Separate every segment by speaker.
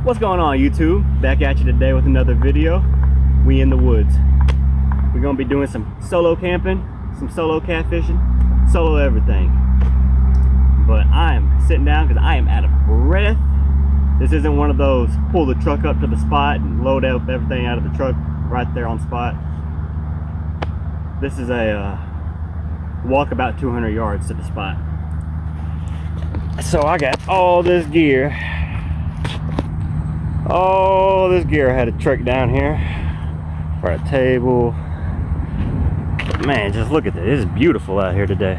Speaker 1: What's going on, YouTube? Back at you today with another video. We in the woods. We're gonna be doing some solo camping, some solo catfishing, solo everything. But I'm sitting down because I am out of breath. This isn't one of those pull the truck up to the spot and load up everything out of the truck right there on spot. This is a walk about 200 yards to the spot. So I got all this gear. All this gear. I had a truck down here for a table. Man, just look at this. It's beautiful out here today.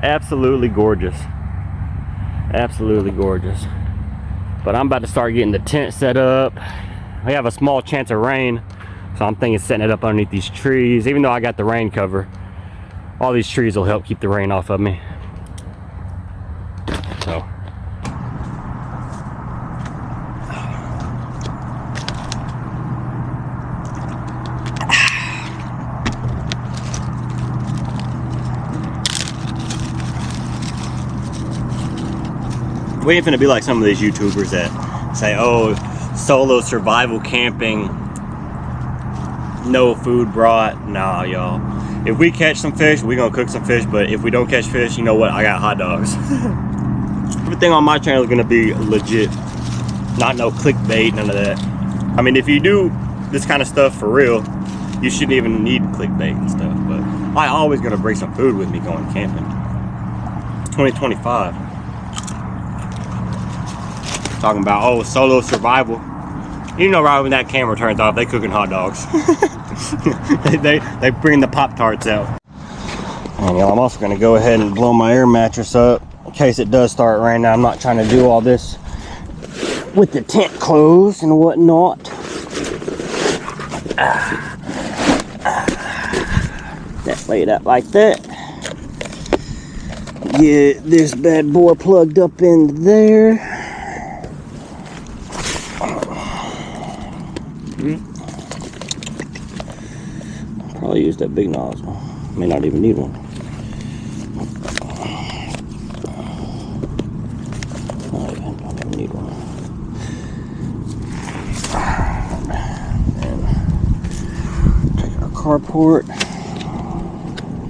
Speaker 1: Absolutely gorgeous. Absolutely gorgeous. But I'm about to start getting the tent set up. We have a small chance of rain, so I'm thinking setting it up underneath these trees. Even though I got the rain cover, all these trees will help keep the rain off of me. So we ain't finna be like some of these YouTubers that say, oh, solo survival camping, no food brought. Nah, y'all. If we catch some fish, we gonna cook some fish, but if we don't catch fish, you know what? I got hot dogs. Everything on my channel is gonna be legit. Not no clickbait, none of that. I mean, if you do this kind of stuff for real, you shouldn't even need clickbait and stuff, but I always gonna bring some food with me going camping. It's 2025. Talking about, oh, solo survival. You know, right when that camera turns off, they cooking hot dogs. they bring the Pop-Tarts out. And I'm also gonna go ahead and blow my air mattress up in case it does start raining. I'm not trying to do all this with the tent closed and whatnot. Just lay it up like that. Get this bad boy plugged up in there. Probably use that big nozzle. May not even need one. Oh, yeah, don't even need one. And take our carport,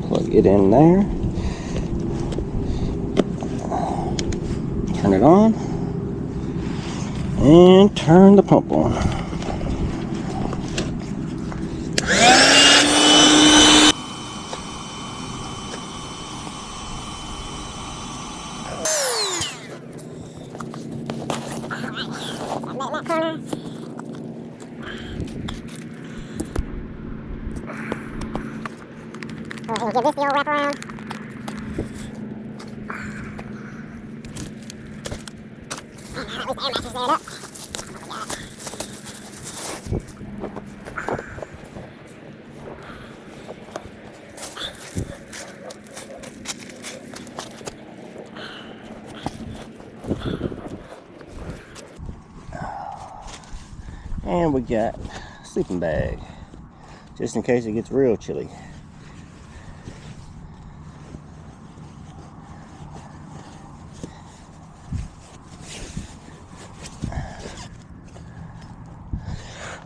Speaker 1: plug it in there, turn it on, and turn the pump on.
Speaker 2: We'll give this the old wrap around. And at least the air mattress aired up.
Speaker 1: And we got a sleeping bag, just in case it gets real chilly.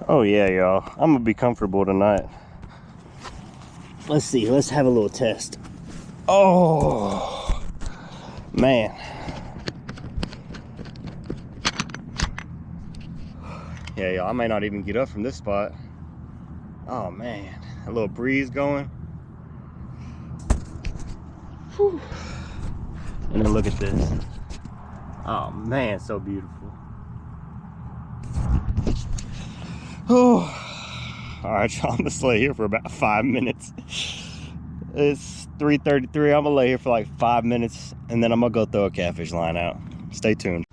Speaker 1: Oh yeah, y'all, I'm gonna be comfortable tonight. Let's see, let's have a little test. Oh, man. Yeah, y'all, I may not even get up from this spot. Oh man, a little breeze going. Whew. And then look at this. Oh man, so beautiful. Oh, all right, y'all, I'm gonna lay here for about 5 minutes. It's 3:33. I'm gonna lay here for like 5 minutes, and then I'm gonna go throw a catfish line out. Stay tuned.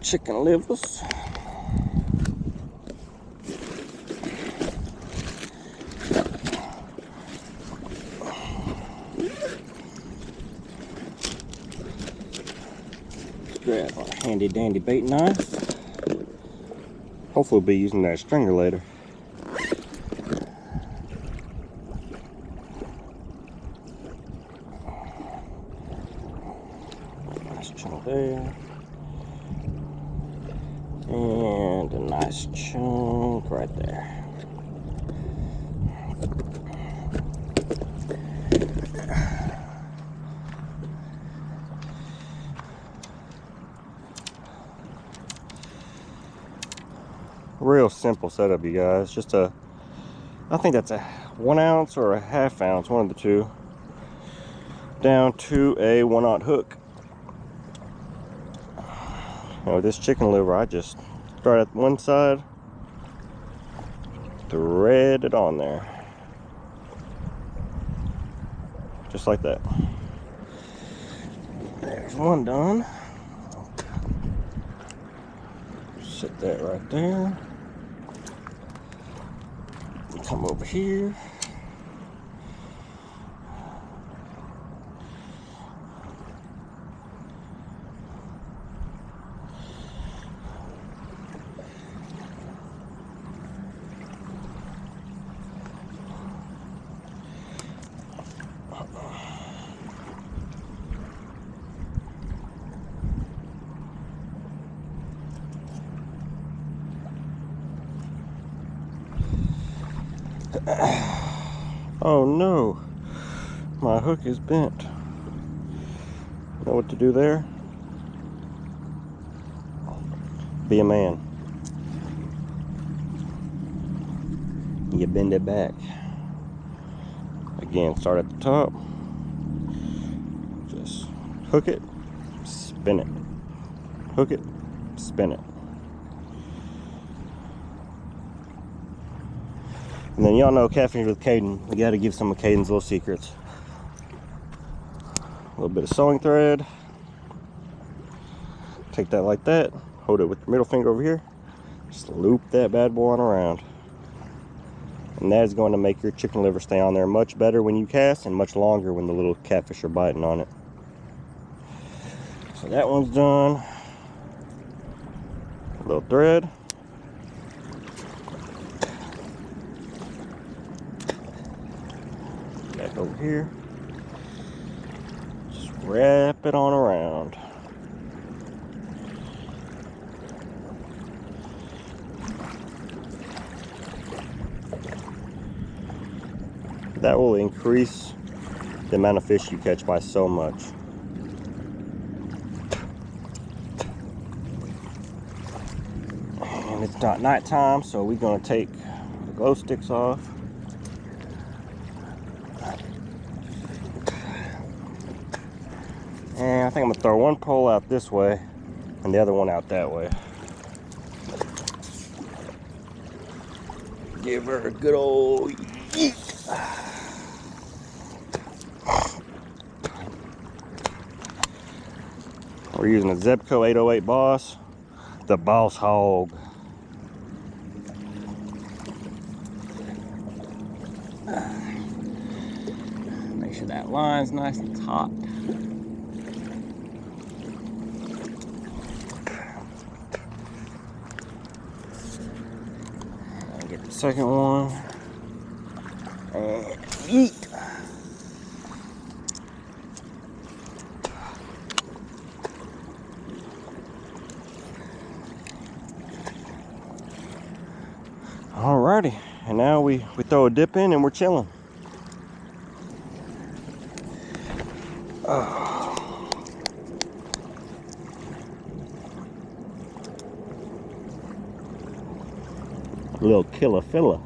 Speaker 1: Chicken livers. Grab our handy dandy bait knife. Hopefully we'll be using that stringer later. Nice chunk there. And a nice chunk right there. Real simple setup, you guys. Just a, I think that's a 1 ounce or a ½ ounce, one of the two, down to a 1/0 hook. Now with this chicken liver, I just start at one side, thread it on there, just like that. There's one done. Set that right there. Come over here. Oh no, my hook is bent. Know what to do there? Be a man. You bend it back. Again, start at the top. Just hook it, spin it. Hook it, spin it. And then y'all know catfishing with Caden, we gotta give some of Caden's little secrets. A little bit of sewing thread. Take that like that, hold it with your middle finger over here. Just loop that bad boy on around. And that is going to make your chicken liver stay on there much better when you cast and much longer when the little catfish are biting on it. So that one's done. A little thread. Back over here. Just wrap it on around. That will increase the amount of fish you catch by so much. And it's not nighttime, so we're gonna take the glow sticks off. And I think I'm gonna throw one pole out this way and the other one out that way. Give her a good old yeet. We're using a Zebco 808 Boss, the Boss Hog. Make sure that line's nice and taut. And get the second one. And eat. Alrighty, and now we throw a dip in and we're chilling. Oh. A little killer filler.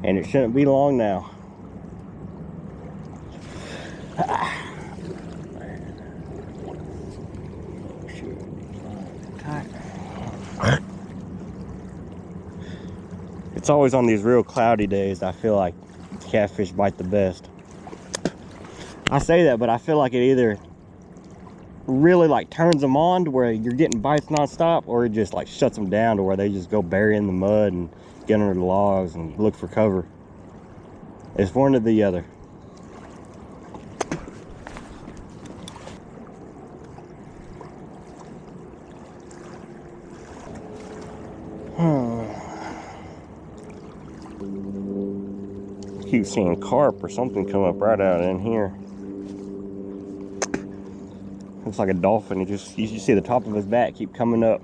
Speaker 1: And it shouldn't be long now. It's always on these real cloudy days I feel like catfish bite the best. I say that, but I feel like it either really like turns them on to where you're getting bites non-stop, or it just like shuts them down to where they just go bury in the mud and get under the logs and look for cover. It's one or the other. Keep seeing carp or something come up right out in here. Looks like a dolphin. You see the top of his back keep coming up.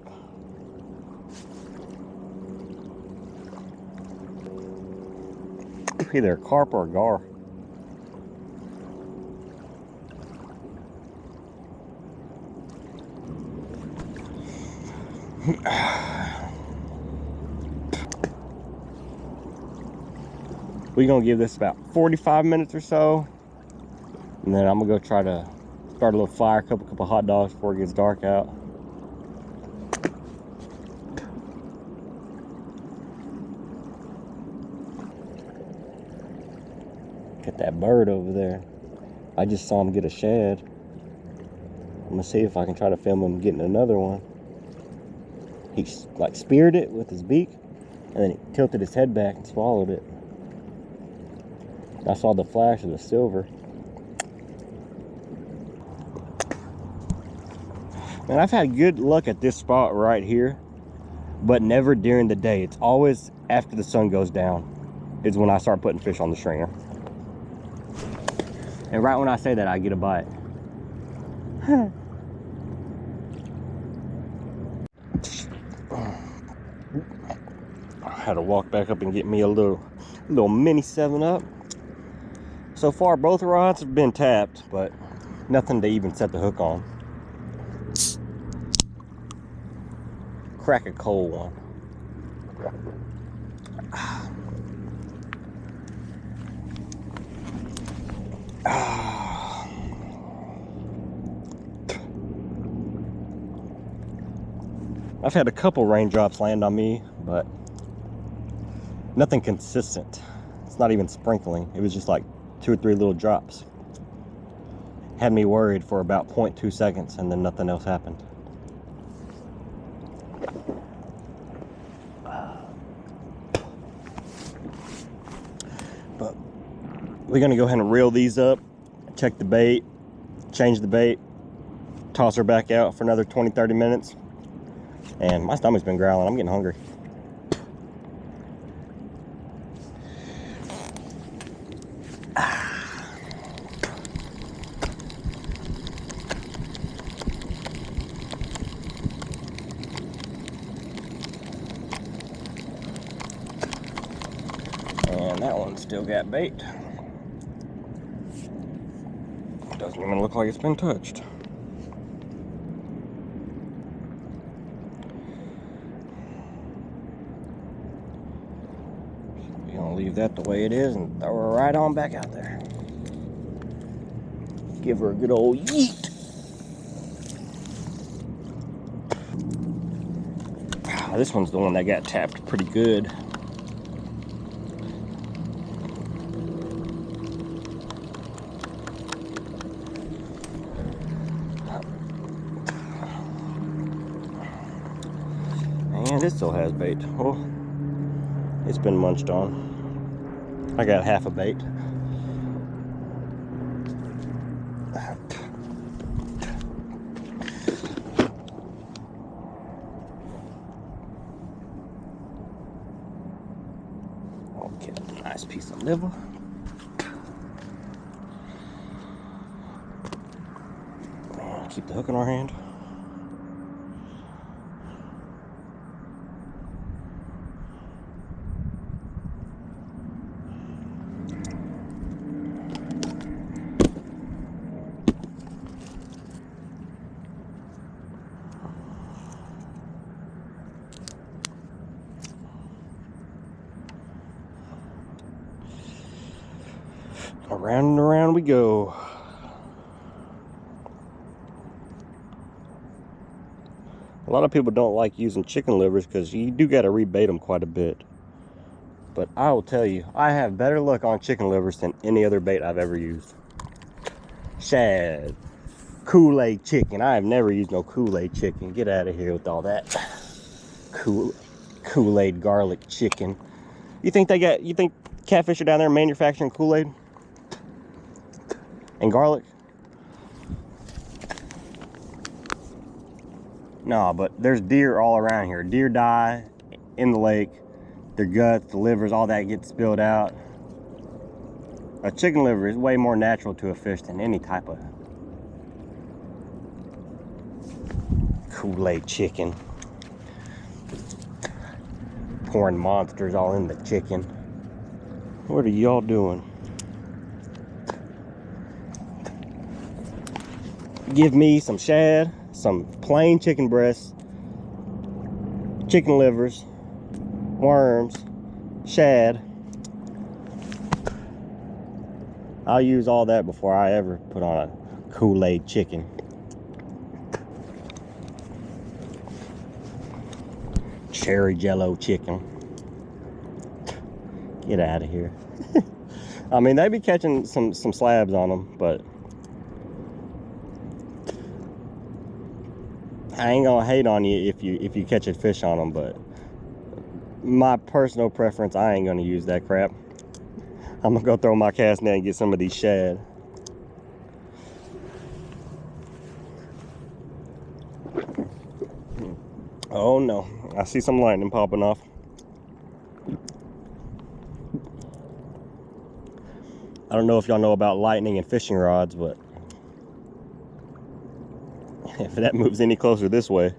Speaker 1: Either a carp or a gar. We're gonna give this about 45 minutes or so, and then I'm gonna go try to start a little fire, cook a couple hot dogs before it gets dark out. Get that bird over there. I just saw him get a shad. I'm gonna see if I can try to film him getting another one. He like speared it with his beak, and then he tilted his head back and swallowed it. I saw the flash of the silver. And I've had good luck at this spot right here, but never during the day. It's always after the sun goes down is when I start putting fish on the stringer. And right when I say that, I get a bite. I had to walk back up and get me a little mini 7-Up. So far, both rods have been tapped, but nothing to even set the hook on. Crack a cold one. I've had a couple raindrops land on me, but nothing consistent. It's not even sprinkling. It was just like 2 or 3 little drops. Had me worried for about 0.2 seconds, and then nothing else happened. But we're gonna go ahead and reel these up, check the bait, change the bait, toss her back out for another 20-30 minutes. And my stomach's been growling. I'm getting hungry. And that one still got bait. Doesn't even look like it's been touched. We're gonna leave that the way it is and throw her right on back out there. Give her a good old yeet. This one's the one that got tapped pretty good. And it still has bait. Oh, it's been munched on. I got half a bait. I'll get a nice piece of liver. And keep the hook in our hand. Around and around we go. A lot of people don't like using chicken livers because you do got to rebait them quite a bit. But I will tell you, I have better luck on chicken livers than any other bait I've ever used. Shad. Kool-Aid chicken. I have never used no Kool-Aid chicken. Get out of here with all that. Kool-Aid garlic chicken. You think Catfish are down there manufacturing Kool-Aid and garlic? No, but there's deer all around here. Deer die in the lake. Their guts, the livers, all that gets spilled out. A chicken liver is way more natural to a fish than any type of Kool-Aid chicken. Pouring monsters all in the chicken. What are y'all doing? Give me some shad, some plain chicken breasts, chicken livers, worms, shad. I'll use all that before I ever put on a Kool-Aid chicken. Cherry jello chicken. Get out of here. I mean, they be catching some slabs on them, but I ain't gonna hate on you if you catch a fish on them, but my personal preference, I ain't gonna use that crap. I'm gonna go throw my cast net and get some of these shad. Oh no, I see some lightning popping off. I don't know if y'all know about lightning and fishing rods, but if that moves any closer this way,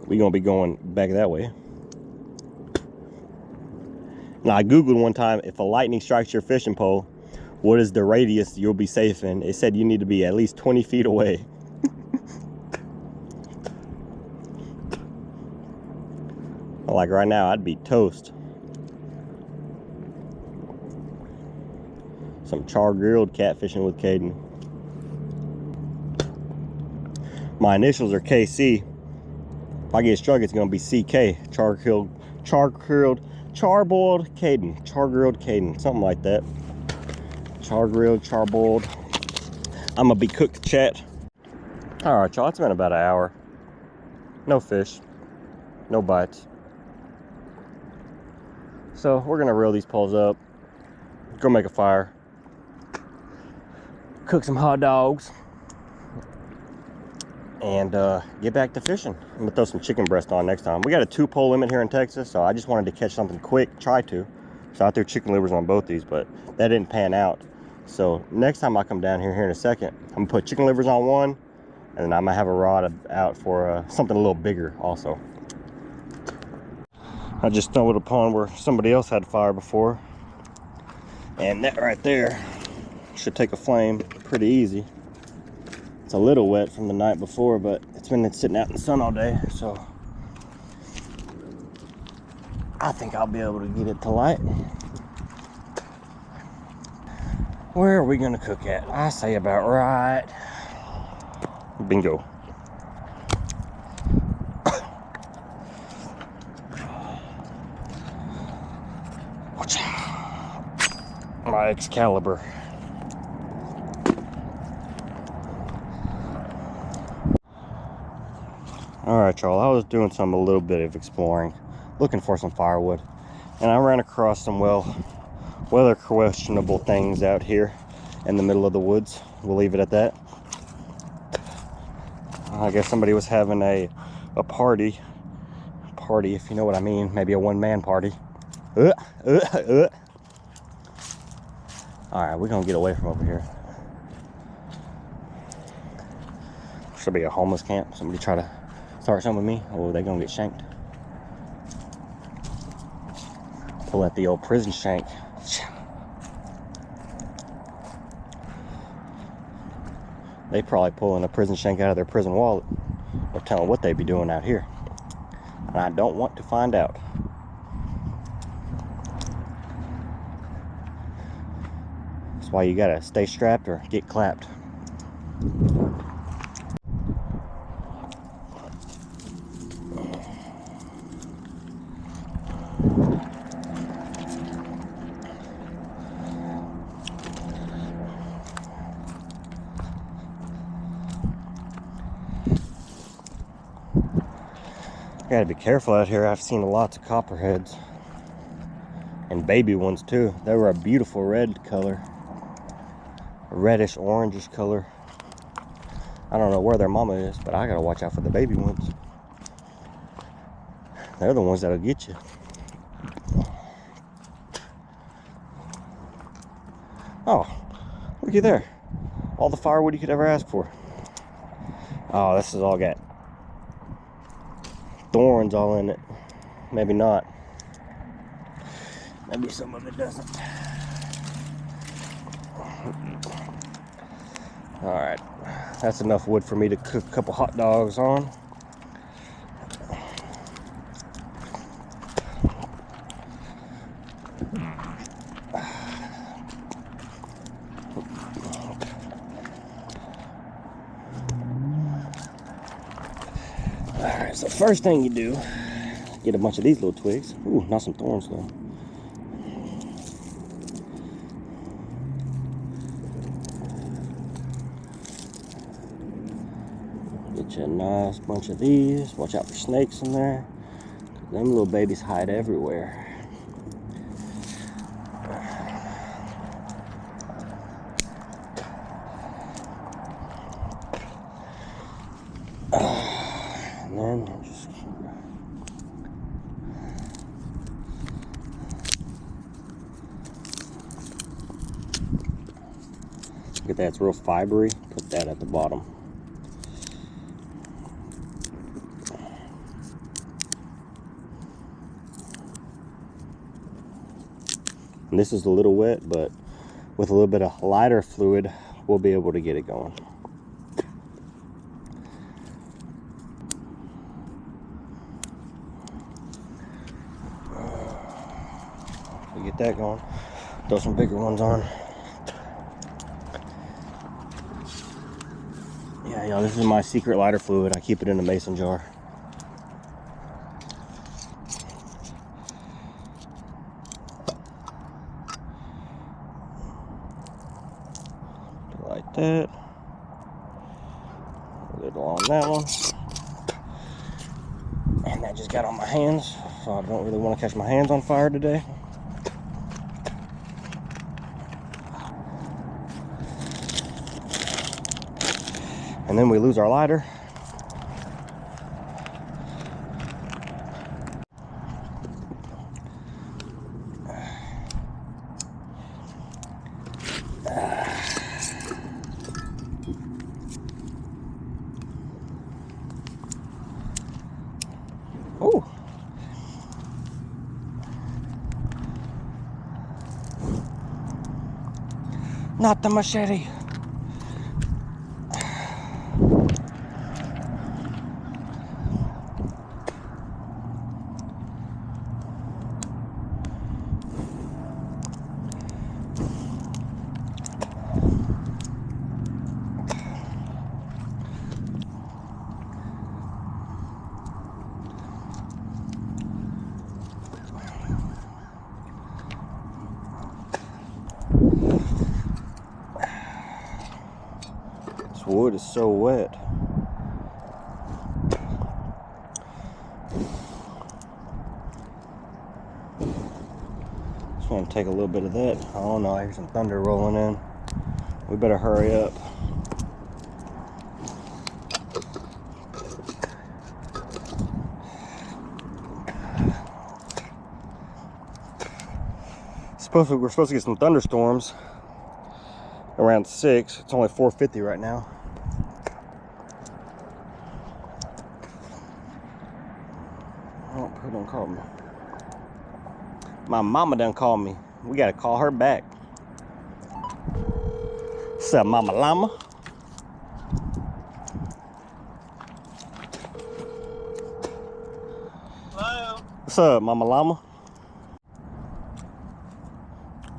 Speaker 1: we're gonna be going back that way. Now, I Googled one time, if a lightning strikes your fishing pole, what is the radius you'll be safe in? It said you need to be at least 20 feet away. Like right now, I'd be toast. Some char-grilled catfishing with Caden. My initials are KC. If I get struck, it's gonna be CK. Char-grilled Char-boiled Caden. Char-grilled Caden. Something like that. Char-grilled, char-boiled. I'm gonna be cooked, chat. Alright, y'all. It's been about an hour. No fish. No bites. So, we're gonna reel these poles up. Go make a fire. Cook some hot dogs. And get back to fishing. I'm gonna throw some chicken breast on next time. We got a 2-pole limit here in Texas, so I just wanted to catch something quick, try to. So I threw chicken livers on both these, but that didn't pan out. So next time I come down here in a second, I'm gonna put chicken livers on one, and then I'm gonna have a rod out for something a little bigger also. I just stumbled upon where somebody else had fire before, and that right there should take a flame pretty easy. It's a little wet from the night before, but it's been sitting out in the sun all day, so I think I'll be able to get it to light. Where are we gonna cook at? I say about right. Bingo. My Excalibur. Alright, y'all, I was doing a little bit of exploring, looking for some firewood, and I ran across some, weather questionable things out here in the middle of the woods. We'll leave it at that. I guess somebody was having a party, if you know what I mean, maybe a one-man party. Alright, we're gonna get away from over here. Should be a homeless camp. Somebody try to start something with me. Oh, they gonna get shanked. Pull out the old prison shank. They probably pulling a prison shank out of their prison wallet. No telling what they be doing out here. And I don't want to find out. That's why you gotta stay strapped or get clapped. Gotta be careful out here. I've seen lots of copperheads. And baby ones too. They were a beautiful red color. A reddish orangish color. I don't know where their mama is, but I gotta watch out for the baby ones. They're the ones that'll get you. Oh, looky there. All the firewood you could ever ask for. Oh, this has all got thorns all in it. Maybe not. Maybe some of it doesn't. Alright, that's enough wood for me to cook a couple hot dogs on. Alright, so first thing you do, get a bunch of these little twigs. Ooh, not some thorns though. Get you a nice bunch of these. Watch out for snakes in there. Them little babies hide everywhere. And then just look at that, it's real fibery. Put that at the bottom. And this is a little wet, but with a little bit of lighter fluid, we'll be able to get it going. We get that going. Throw some bigger ones on. Yeah, this is my secret lighter fluid. I keep it in a mason jar. Like that. A little on that one. And that just got on my hands, so I don't really want to catch my hands on fire today. And then we lose our lighter. Oh. Not the machete. This wood is so wet. Just want to take a little bit of that. I don't know, I hear some thunder rolling in. We better hurry up. We're supposed to get some thunderstorms around 6. It's only 4:50 right now. Oh, who done called me? My mama done called me. We gotta call her back. What's up, Mama Llama?
Speaker 3: Hello.
Speaker 1: What's up, Mama Llama?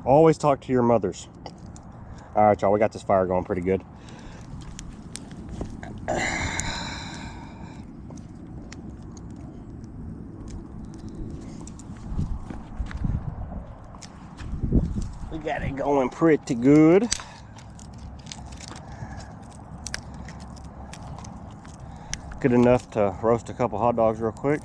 Speaker 1: Always talk to your mothers. All right, y'all, we got this fire going pretty good. We got it going pretty good. Good enough to roast a couple hot dogs real quick.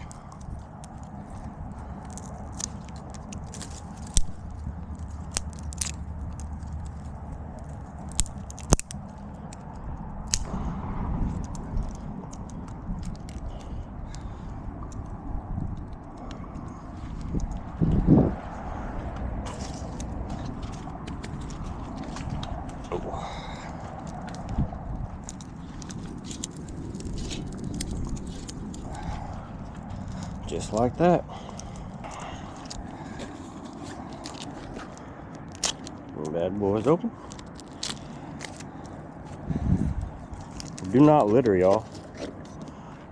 Speaker 1: Just like that. Bad boy's open. Do not litter, y'all.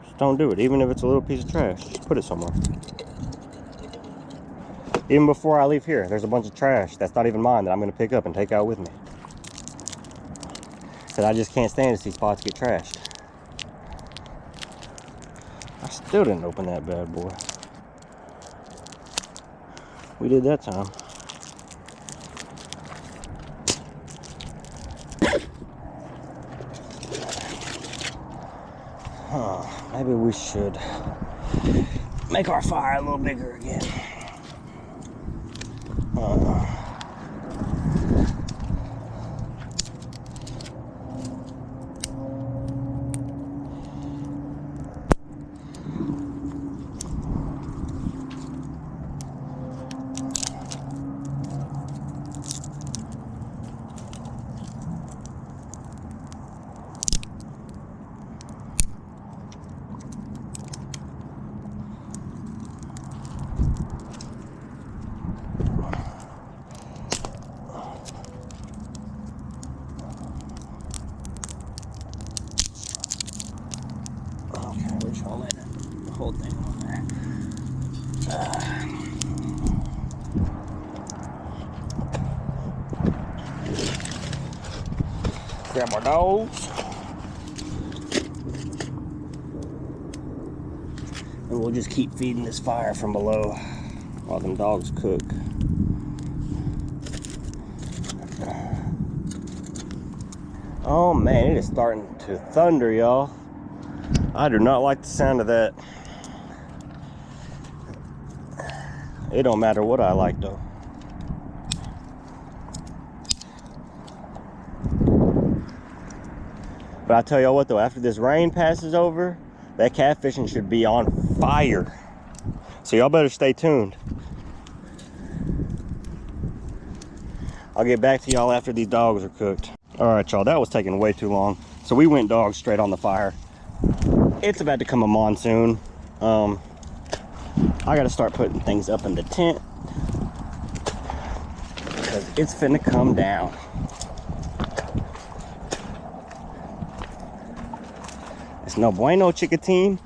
Speaker 1: Just don't do it. Even if it's a little piece of trash, just put it somewhere. Even before I leave here, there's a bunch of trash that's not even mine that I'm going to pick up and take out with me. Because I just can't stand to see spots get trashed. I still didn't open that bad boy. We did that time. Maybe we should make our fire a little bigger again. Whole thing on there. Grab our dogs. And we'll just keep feeding this fire from below while them dogs cook. Oh man, it is starting to thunder, y'all. I do not like the sound of that. It don't matter what I like though. But I tell y'all what though, after this rain passes over, that catfishing should be on fire. So y'all better stay tuned. I'll get back to y'all after these dogs are cooked. All right, y'all, that was taking way too long. So we went dogs straight on the fire. It's about to come a monsoon. I gotta start putting things up in the tent because it's finna come down. It's no bueno, chickatine.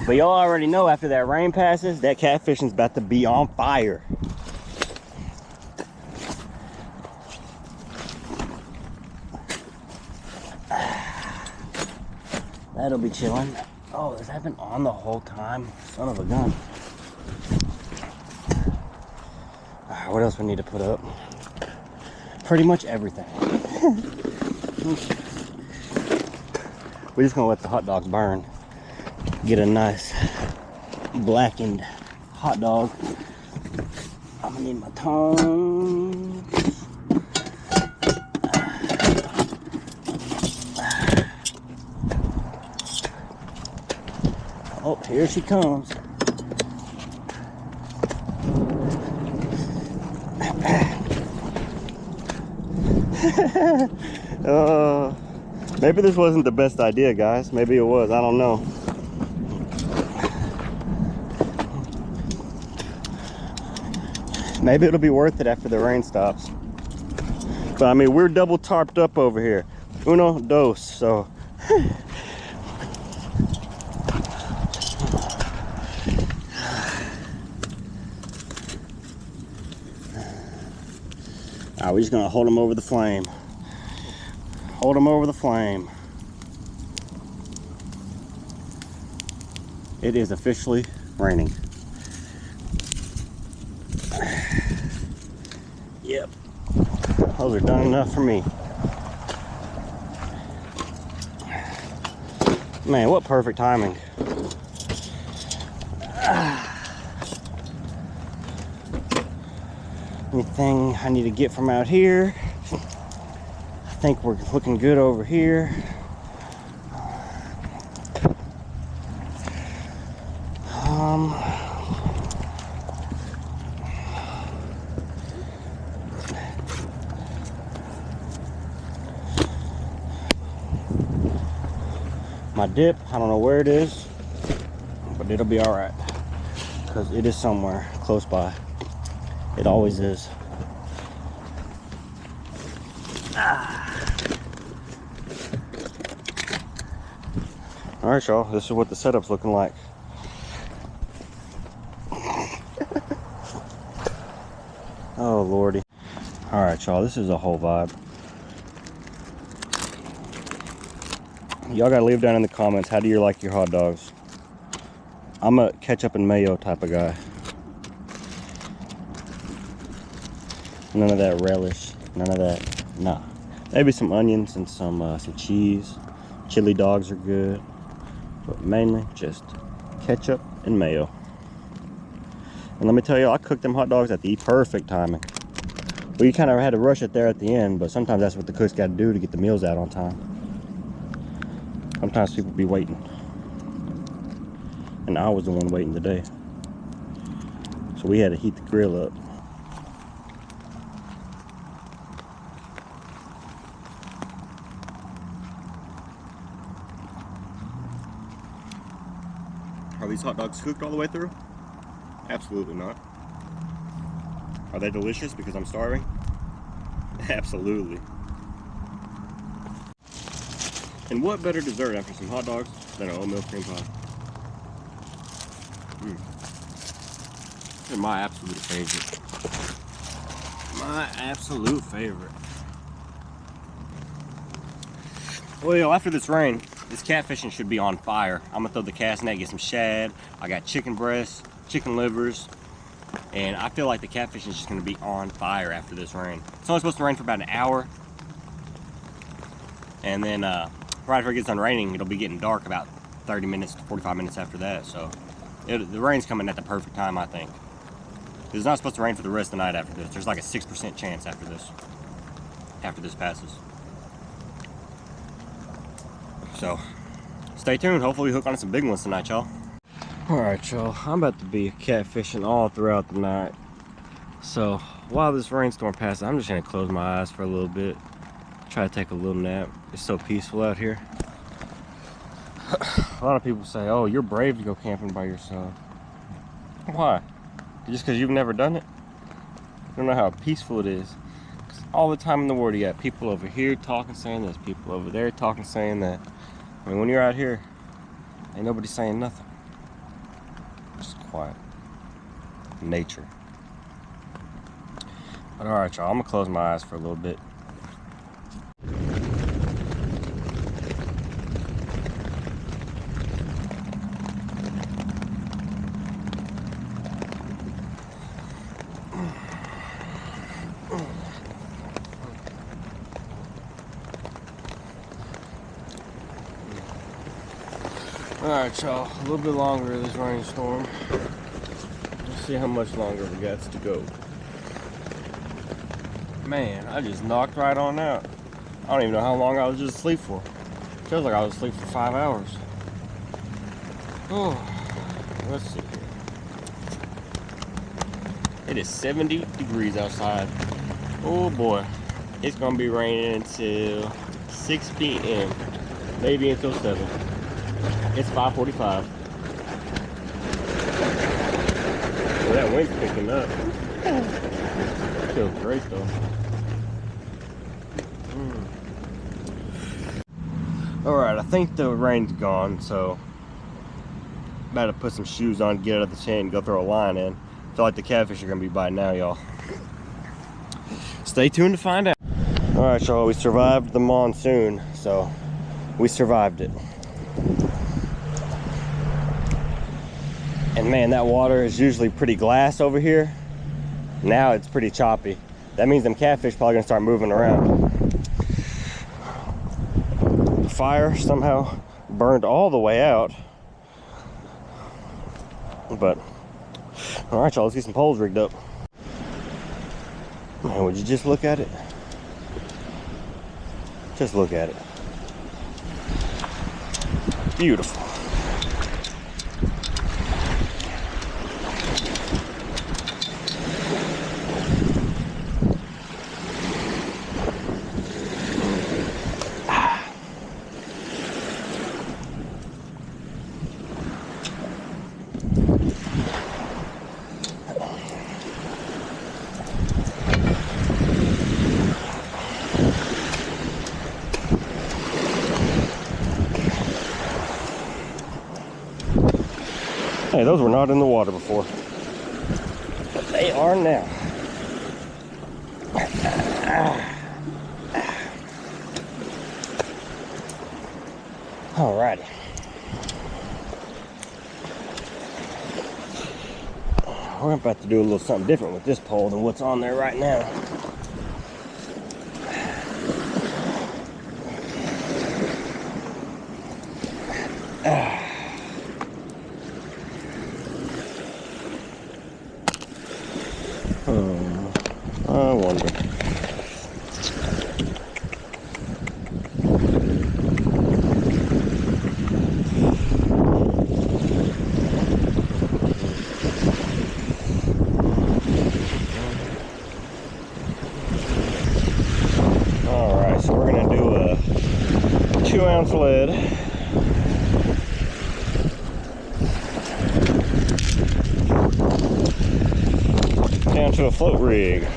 Speaker 1: But y'all already know after that rain passes, that catfishing's about to be on fire. That'll be chilling. Oh, has that been on the whole time? Son of a gun. Alright, what else we need to put up? Pretty much everything. We're just gonna let the hot dogs burn. Get a nice blackened hot dog. I'm gonna need my tongs. Oh, here she comes. Maybe this wasn't the best idea, guys. Maybe it was, I don't know. Maybe it'll be worth it after the rain stops. But I mean, we're double tarped up over here. Uno, dos, so. Alright, we're just gonna hold them over the flame. Hold them over the flame. It is officially raining. Yep. Those are done enough for me. Man, what perfect timing. Anything I need to get from out here? I think we're looking good over here. my dip. I don't know where it is, but it'll be all right because it is somewhere close by. It always is. All right, y'all, this is what the setup's looking like. Oh lordy. All right, y'all, this is a whole vibe. Y'all gotta leave down in the comments, how do you like your hot dogs? I'm a ketchup and mayo type of guy. None of that relish, none of that, nah. Maybe some onions and some cheese. Chili dogs are good, but mainly just ketchup and mayo. And let me tell you, I cooked them hot dogs at the perfect timing. Well, you kind of had to rush it there at the end, but sometimes that's what the cooks got to do to get the meals out on time. Sometimes people be waiting. And I was the one waiting today. So we had to heat the grill up. Are these hot dogs cooked all the way through? Absolutely not. Are they delicious because I'm starving? Absolutely. And what better dessert after some hot dogs than an oatmeal cream pie? They're my absolute favorite. My absolute favorite. Well, after this rain, this catfishing should be on fire. I'm gonna throw the cast net, get some shad. I got chicken breasts, chicken livers, and I feel like the catfishing is just gonna be on fire after this rain. It's only supposed to rain for about an hour, and then right after it gets done raining, it'll be getting dark about 30 minutes to 45 minutes after that. So the rain's coming at the perfect time, I think. It's not supposed to rain for the rest of the night after this. There's like a 6% chance after this passes. So stay tuned. Hopefully we hook on some big ones tonight, y'all. All right, y'all, I'm about to be catfishing all throughout the night. So while this rainstorm passes, I'm just gonna close my eyes for a little bit, try to take a little nap. It's so peaceful out here. A lot of people say, oh, you're brave to go camping by yourself. Why? Just because you've never done it? You don't know how peaceful it is. 'Cause all the time in the world, you got people over here talking, saying this, people over there talking, saying that. I mean, when you're out here, ain't nobody saying nothing. Just quiet. Nature. But all right, y'all, I'm gonna close my eyes for a little bit. Alright, y'all, a little bit longer of this rainstorm. Let's see how much longer we got to go. Man, I just knocked right on out. I don't even know how long I was just asleep for. Feels like I was asleep for 5 hours. Oh, let's see here. It is 70 degrees outside. Oh boy, it's gonna be raining until 6 p.m. Maybe until 7. It's 5:45. Well, that wind's picking up. It feels great though. Alright, I think the rain's gone, so about to put some shoes on, get out of the tent, and go throw a line in. I feel like the catfish are gonna be biting now, y'all. Stay tuned to find out. Alright, y'all, we survived the monsoon, so we survived it. And man, that water is usually pretty glass over here. Now it's pretty choppy. That means them catfish probably gonna start moving around. The fire somehow burned all the way out. But, all right, y'all, let's get some poles rigged up. Man, would you just look at it? Just look at it. Beautiful. Hey, those were not in the water before, but they are now. Alrighty. We're about to do a little something different with this pole than what's on there right now. I wonder. Alright, so we're going to do a 2-ounce lead. Down to a float rig.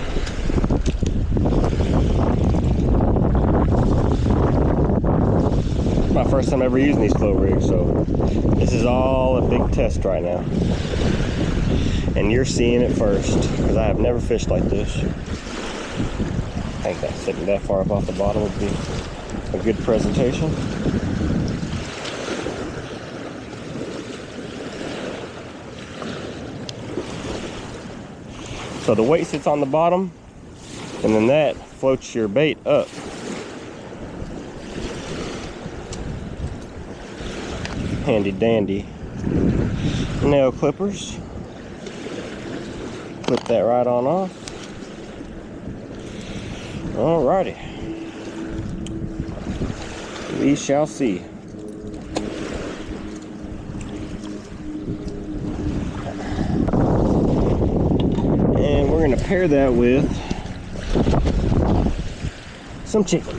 Speaker 1: My first time ever using these float rigs, so this is all a big test right now. And you're seeing it first, because I have never fished like this. I think that sitting that far up off the bottom would be a good presentation. So the weight sits on the bottom, and then that floats your bait up. Handy dandy nail clippers. Clip that right on off. Alrighty. We shall see. And we're going to pair that with some chicken.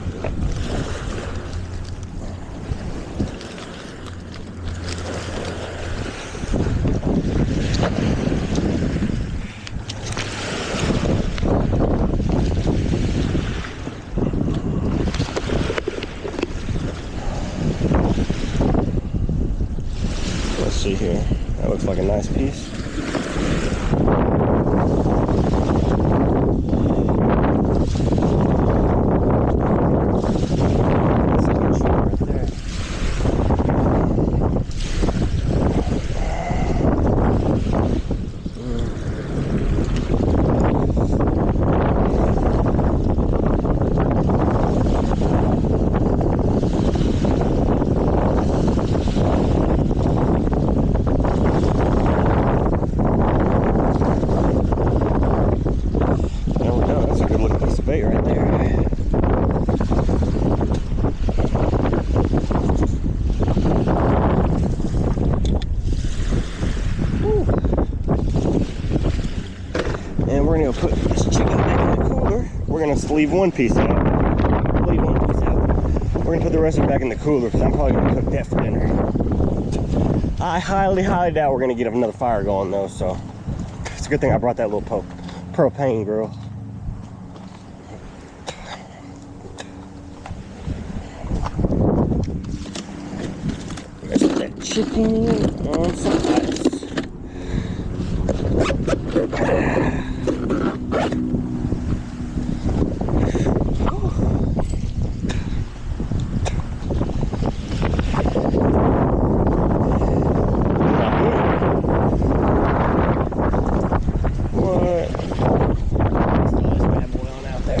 Speaker 1: Let's see here. That looks like a nice piece. Bait right there. Woo. And we're gonna put this chicken back in the cooler. We're gonna leave one piece out. Leave one piece out. We're gonna put the rest of it back in the cooler because I'm probably gonna cook that for dinner. I highly doubt we're gonna get another fire going though, so it's a good thing I brought that little propane grill. Chicken and some ice. What? Let's throw this bad boy on out there.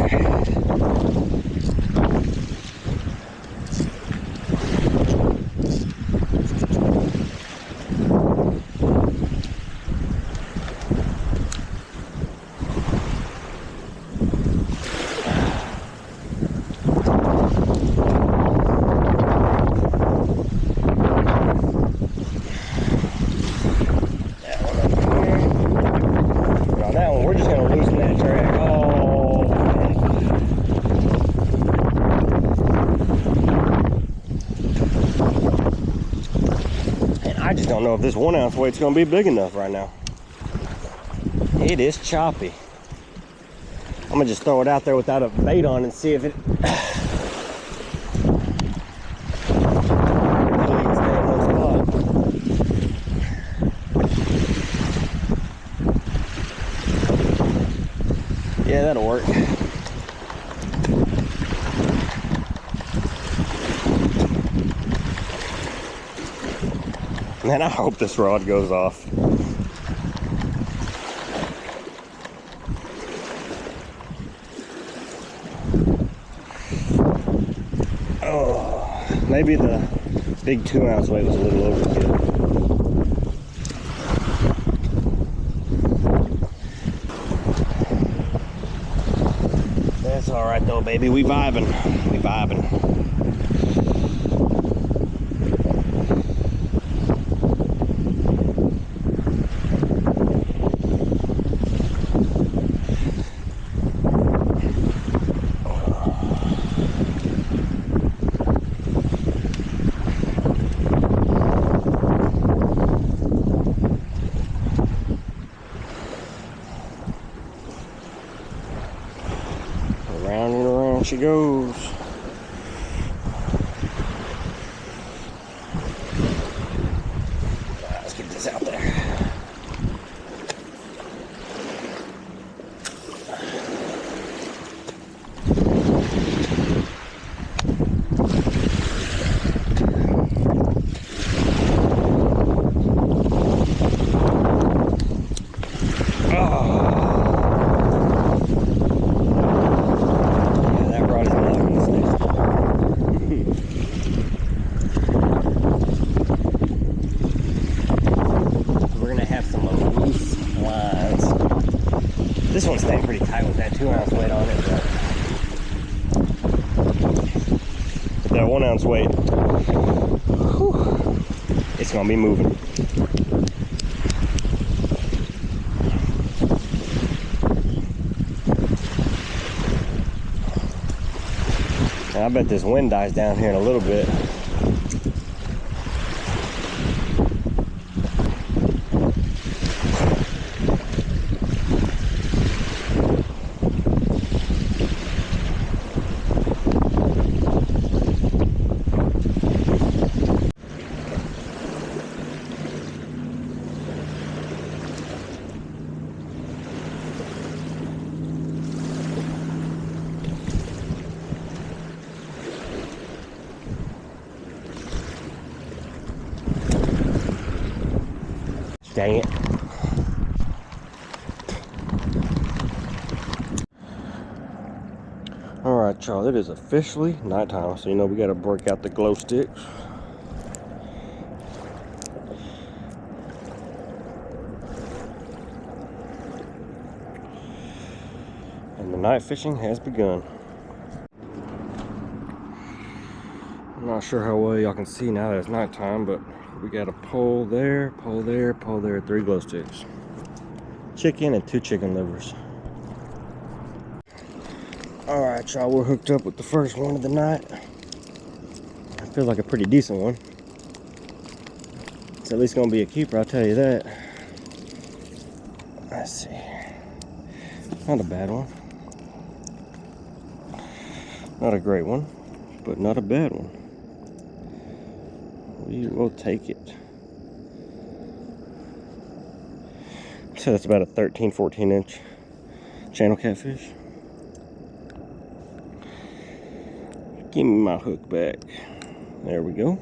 Speaker 1: I just don't know if this 1 ounce weight's gonna be big enough right now. It is choppy. I'm gonna just throw it out there without a bait on and see if it Yeah, that'll work. Man, I hope this rod goes off. Oh, maybe the big 2-ounce weight was a little overkill. That's all right though, baby. We vibing. We vibing. Around and around she goes. Let's get this out there. This one's staying pretty tight with that 2-ounce weight on it, but with that 1-ounce weight, whew, it's gonna be moving. And I bet this wind dies down here in a little bit. Dang it. Alright, y'all, it is officially nighttime, so you know we gotta break out the glow sticks. And the night fishing has begun. I'm not sure how well y'all can see now that it's nighttime, but we got a pole there, pole there, pole there, 3 glow sticks. Chicken and 2 chicken livers. Alright, y'all, we're hooked up with the first one of the night. I feel like a pretty decent one. It's at least gonna be a keeper, I'll tell you that. Let's see. Not a bad one. Not a great one, but not a bad one. We will take it. So that's about a 13-14 inch channel catfish. Give me my hook back. There we go.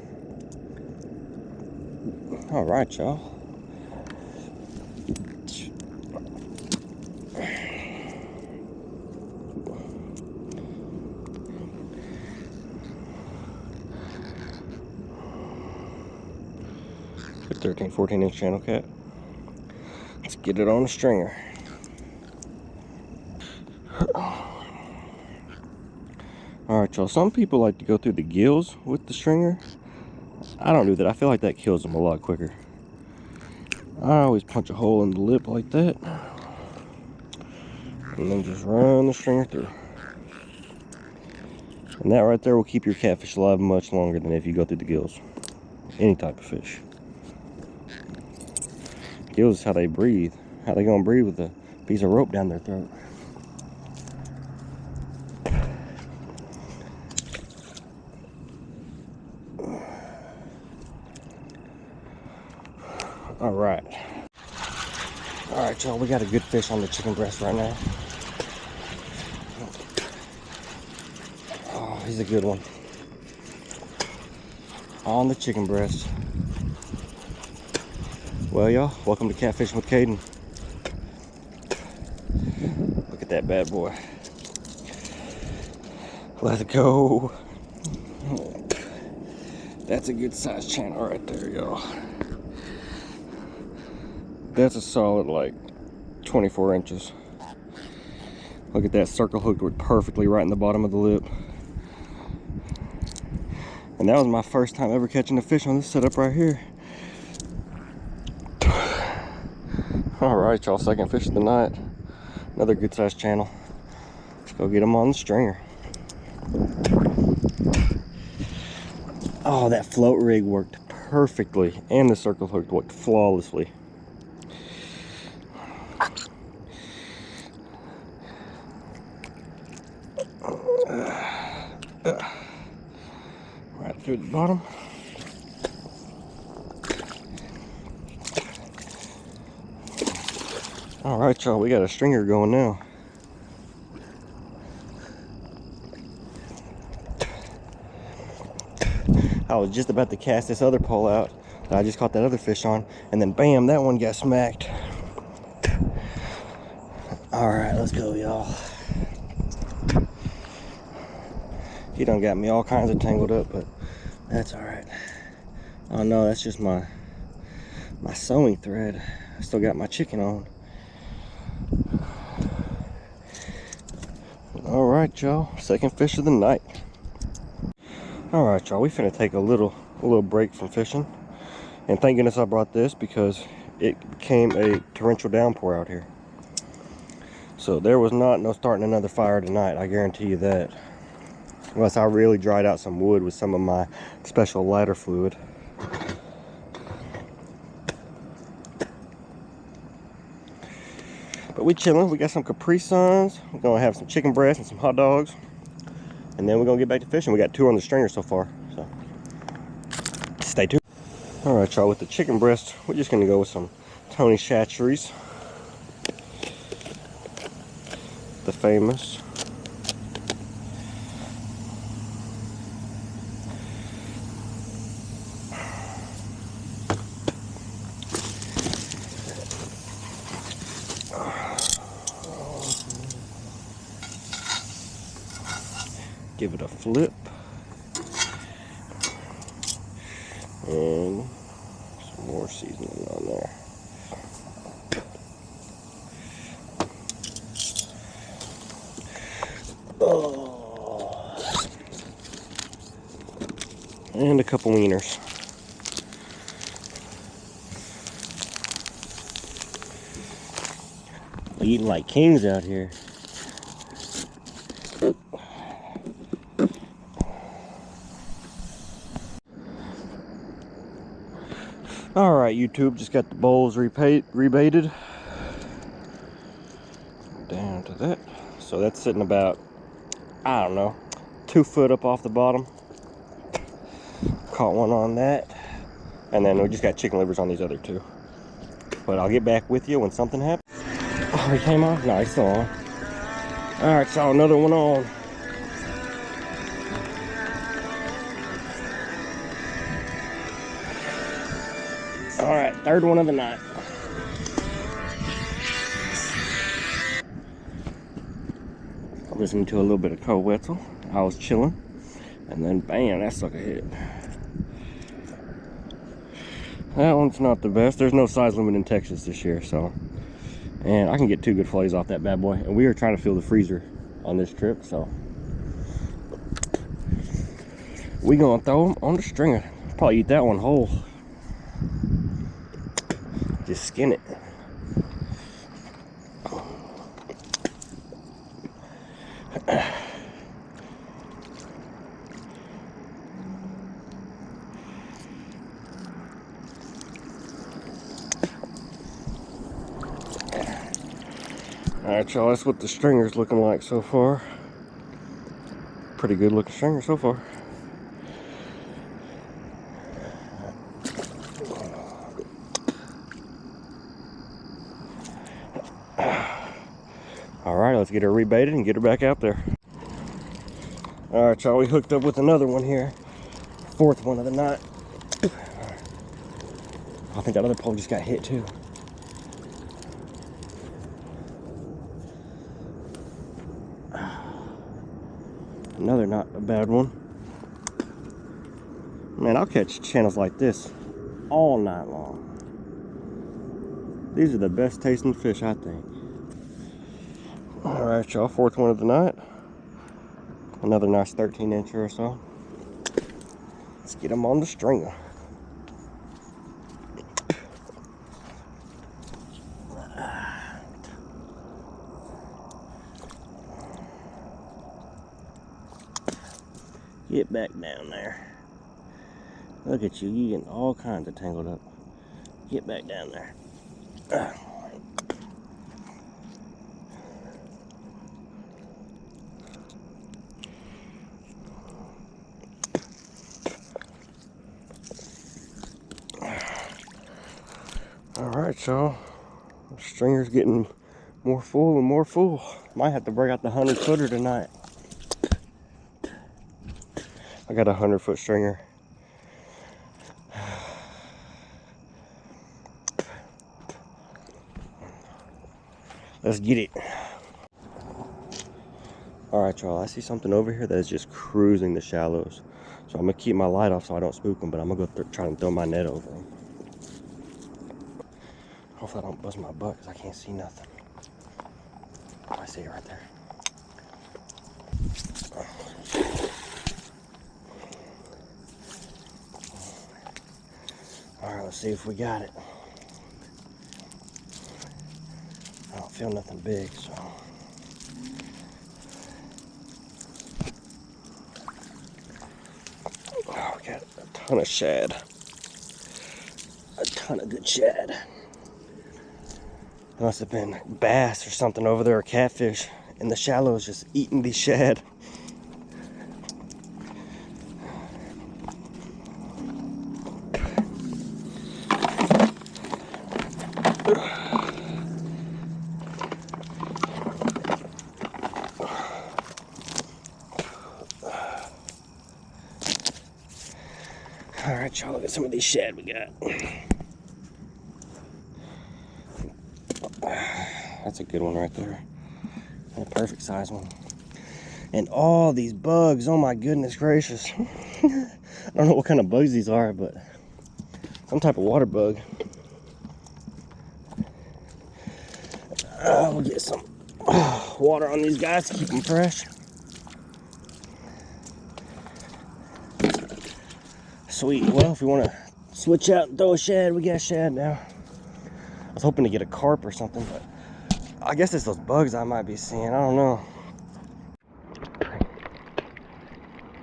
Speaker 1: All right, y'all. Good 13-14 inch channel cat. Let's get it on the stringer. Alright, y'all, some people like to go through the gills with the stringer. I don't do that. I feel like that kills them a lot quicker. I always punch a hole in the lip like that, and then just run the stringer through. And that right there will keep your catfish alive much longer than if you go through the gills. Any type of fish. Gills is how they breathe. How they gonna breathe with a piece of rope down their throat? Alright, y'all, we got a good fish on the chicken breast right now. he's a good one. On the chicken breast. Well, y'all, welcome to Catfishing with Caden. Look at that bad boy. Let's go. That's a good sized channel right there, y'all. That's a solid like 24 inches. Look at that, circle hooked with perfectly right in the bottom of the lip. And that was my first time ever catching a fish on this setup right here. All right, y'all, second fish of the night. Another good sized channel. Let's go get him on the stringer. Oh, that float rig worked perfectly, and the circle hook worked flawlessly. Right through the bottom. All right, y'all, we got a stringer going now. I was just about to cast this other pole out that I just caught that other fish on, and then bam, that one got smacked. All right, let's go, y'all. He done got me all kinds of tangled up, but that's all right. Oh no, that's just my sewing thread. I still got my chicken on. All right, y'all, second fish of the night. All right, y'all, we finna take a little break from fishing, and thank goodness I brought this because it became a torrential downpour out here. So there was no starting another fire tonight, I guarantee you that. Unless I really dried out some wood with some of my special lighter fluid. But we chilling. We got some Capri Suns. We're gonna have some chicken breast and some hot dogs, and then we're gonna get back to fishing. We got 2 on the stringer so far, so stay tuned. All right, y'all. With the chicken breast, we're just gonna go with some Tony Chachere's, the famous. Give it a flip, and some more seasoning on there. Oh. And a couple wieners. We're eating like kings out here. All right, YouTube, just got the bowls rebaited down to that. So that's sitting about, I don't know, 2 foot up off the bottom. Caught one on that. And then we just got chicken livers on these other 2. But I'll get back with you when something happens. Oh, he came off? No, he's still on. All right, so another one on. All right, third one of the night. I'm listening to a little bit of Cold Wetzel. I was chilling, and then bam, that sucker hit. That one's not the best. There's no size limit in Texas this year, so. And I can get 2 good fillets off that bad boy. And we are trying to fill the freezer on this trip, so. We gonna throw them on the stringer. Probably eat that one whole. Just skin it. Alright, y'all, that's what the stringer's looking like so far. Pretty good looking stringer so far. Alright, let's get her rebaited and get her back out there. All right, y'all, we hooked up with another one here. Fourth one of the night. I think that other pole just got hit too. Another not a bad one. Man, I'll catch channels like this all night long. These are the best tasting fish, I think. All right, y'all, fourth one of the night. Another nice 13-incher or so. Let's get them on the stringer. Get back down there. Look at you, you getting all kinds of tangled up. Get back down there. All right, y'all. The stringer's getting more full and more full. Might have to break out the 100-footer tonight. I got a 100-foot stringer. Let's get it. All right, y'all, I see something over here that is just cruising the shallows. So I'm gonna keep my light off so I don't spook them, but I'm gonna go try and throw my net over them. Hopefully I don't bust my butt because I can't see nothing. Oh, I see it right there. All right, let's see if we got it. I don't feel nothing big, so. Oh, we got a ton of shad. A ton of good shad. There must have been bass or something over there, or catfish in the shallows just eating these shad. All right, y'all, look at some of these shad we got. That's a good one right there. A perfect size one. And all these bugs, oh my goodness gracious. I don't know what kind of bugs these are, but some type of water bug. We'll get some water on these guys to keep them fresh. Sweet. Well, if we want to switch out and throw a shad, we got shad now. I was hoping to get a carp or something, but I guess it's those bugs I might be seeing. I don't know.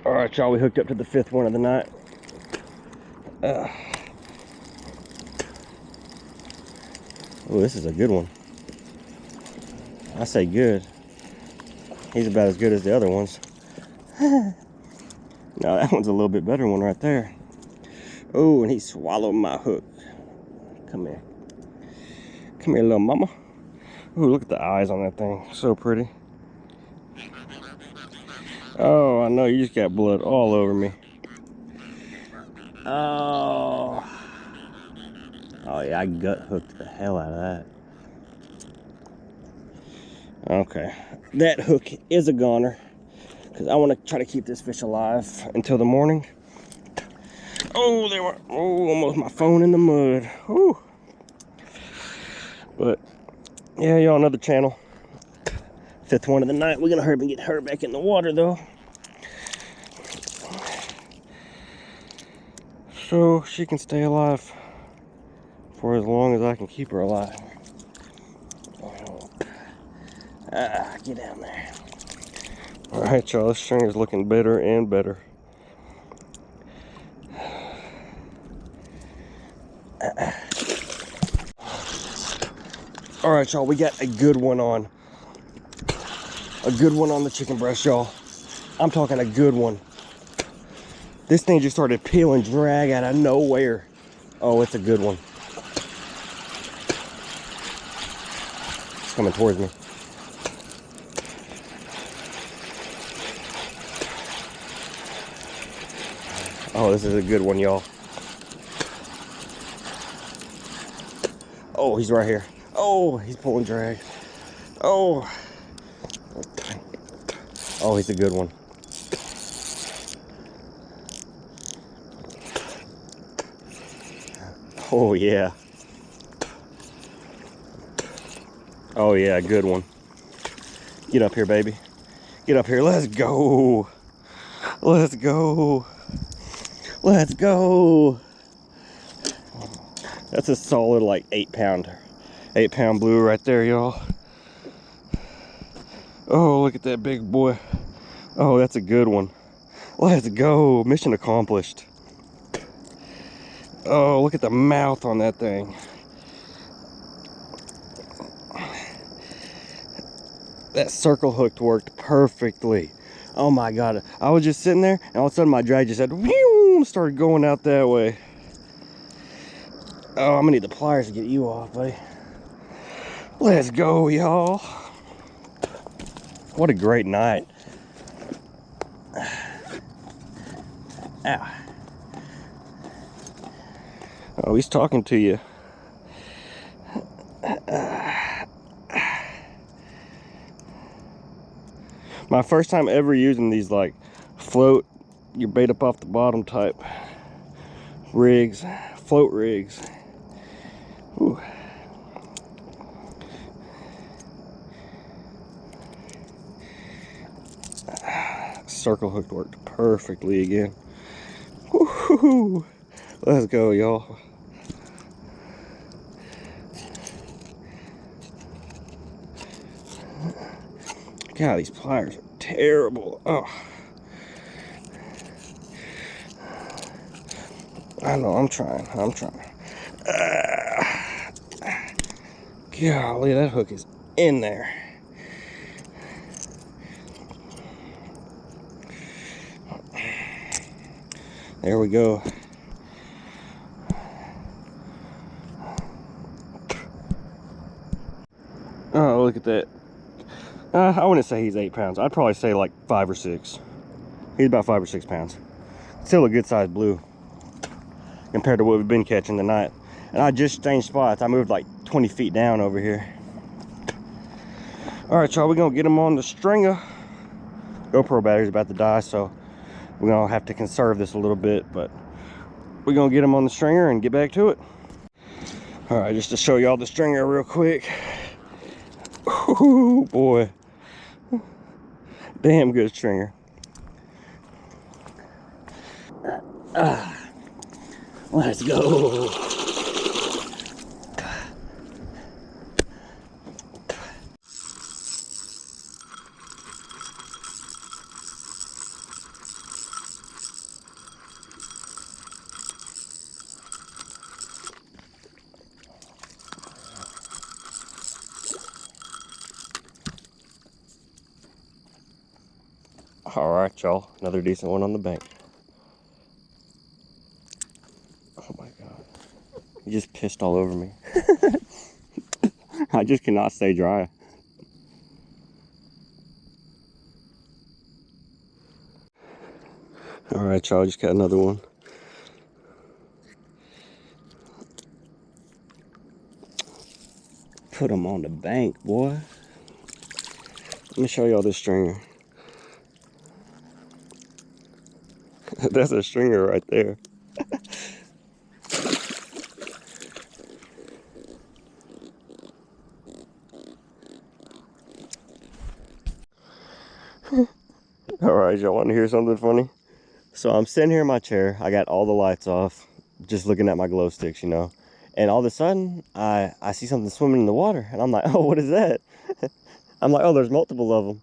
Speaker 1: All right, y'all, we hooked up to the 5th one of the night. Oh, this is a good one. I say good. He's about as good as the other ones. No, that one's a little bit better one right there. Oh, and he swallowed my hook. Come here. Come here, little mama. Ooh, look at the eyes on that thing. So pretty. Oh, I know, you just got blood all over me. Oh. Oh, yeah, I gut hooked the hell out of that. Okay. That hook is a goner, because I want to try to keep this fish alive until the morning. Oh, they were, oh, almost my phone in the mud. Whew. But, yeah, y'all, another channel. 5th one of the night. We're going to hurry and get her back in the water, though. So she can stay alive for as long as I can keep her alive. Get down there. All right, y'all, this string is looking better and better. All right, y'all, we got a good one on. A good one on the chicken breast, y'all. I'm talking a good one. This thing just started peeling drag out of nowhere. Oh, it's a good one. It's coming towards me. Oh, this is a good one, y'all. Oh, he's right here. Oh, he's pulling drag. Oh. Oh, he's a good one. Oh, yeah. Oh, yeah, good one. Get up here, baby. Get up here. Let's go. Let's go. Let's go. That's a solid like 8 pound blue right there, y'all. Oh, look at that big boy. Oh, that's a good one. Let's go. Mission accomplished. Oh, look at the mouth on that thing. That circle hook worked perfectly. Oh my God. I was just sitting there and all of a sudden my drag just said, whew, started going out that way. Oh, I'm gonna need the pliers to get you off, buddy. Let's go, y'all. What a great night. Ow. Oh, he's talking to you. My first time ever using these like float your bait up off the bottom type rigs, float rigs. Ooh. Circle hook worked perfectly again. Woo-hoo-hoo. Let's go, y'all. God, these pliers are terrible. Oh, I know. I'm trying. Golly, that hook is in there. There we go. Oh, look at that. I wouldn't say he's 8 pounds. I'd probably say like 5 or 6. He's about 5 or 6 pounds. Still a good sized blue compared to what we've been catching tonight. And I just changed spots. I moved like 20 feet down over here. All right, y'all, we're gonna get him on the stringer. GoPro battery's about to die, so we're gonna have to conserve this a little bit, but we're gonna get him on the stringer and get back to it. All right, just to show y'all the stringer real quick. Oh boy, damn good stringer. Let's go. All right, y'all, another decent one on the bank. Oh my God, he just pissed all over me. I just cannot stay dry. All right, y'all, just got another one. Put him on the bank, boy. Let me show y'all this stringer. That's a stringer right there. All right, y'all want to hear something funny? So I'm sitting here in my chair. I got all the lights off, just looking at my glow sticks, you know. And all of a sudden, I see something swimming in the water. And I'm like, oh, what is that? I'm like, oh, there's multiple of them.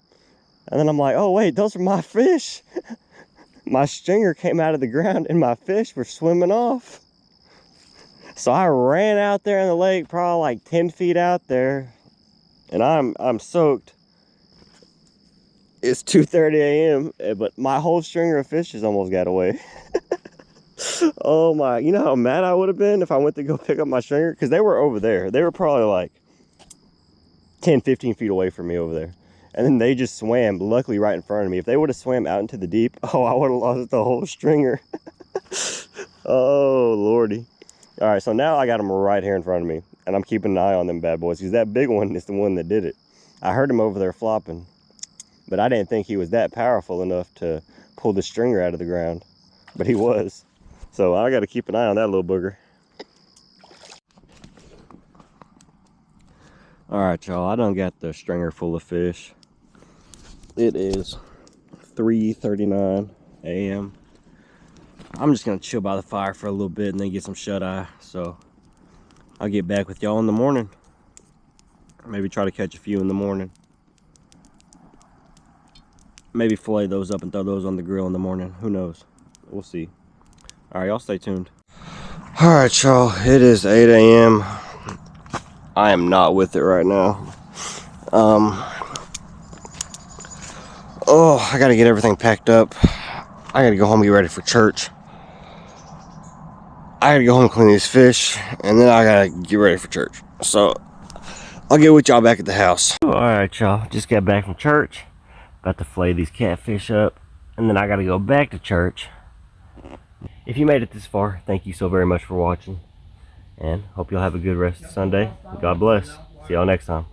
Speaker 1: And then I'm like, oh, wait, those are my fish. My stringer came out of the ground and my fish were swimming off. So I ran out there in the lake, probably like 10 feet out there. And I'm soaked. It's 2:30 a.m., but my whole stringer of fishes almost got away. Oh my, you know how mad I would have been if I went to go pick up my stringer? Because they were over there. They were probably like 10, 15 feet away from me over there. And then they just swam, luckily right in front of me. If they would have swam out into the deep, oh, I would have lost the whole stringer. Oh, Lordy. All right, so now I got them right here in front of me, and I'm keeping an eye on them bad boys, because that big one is the one that did it. I heard him over there flopping, but I didn't think he was that powerful enough to pull the stringer out of the ground, but he was. So I got to keep an eye on that little booger. All right, y'all, I done got the stringer full of fish. It is 3:39 a.m. I'm just gonna chill by the fire for a little bit and then get some shut-eye. So I'll get back with y'all in the morning. Maybe try to catch a few in the morning. Maybe fillet those up and throw those on the grill in the morning. Who knows? We'll see. All right, y'all stay tuned. All right, y'all, it is 8 a.m. I am not with it right now. Oh, I gotta get everything packed up. I gotta go home and get ready for church. I gotta go home and clean these fish, and then I gotta get ready for church. So I'll get with y'all back at the house. All right, y'all, just got back from church. About to fillet these catfish up, and then I gotta go back to church. If you made it this far, thank you so very much for watching, and hope you'll have a good rest of Sunday. God bless. See y'all next time.